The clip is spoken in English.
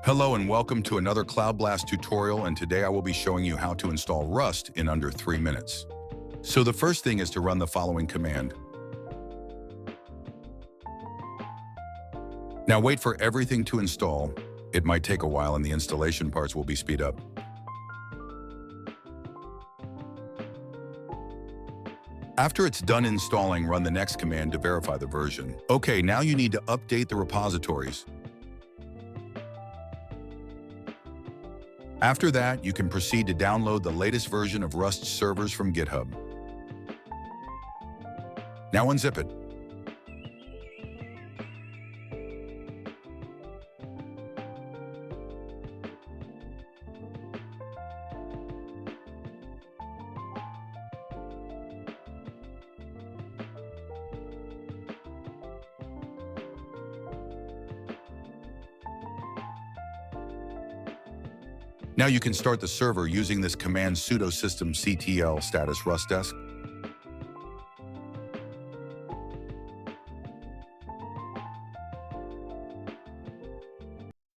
Hello and welcome to another Cloud Blast tutorial, and today I will be showing you how to install Rust in under 3 minutes. So the first thing is to run the following command. Now wait for everything to install. It might take a while and the installation parts will be speed up. After it's done installing, run the next command to verify the version. Okay, now you need to update the repositories. After that, you can proceed to download the latest version of Rust servers from GitHub. Now unzip it. Now you can start the server using this command sudo systemctl status rustdesk.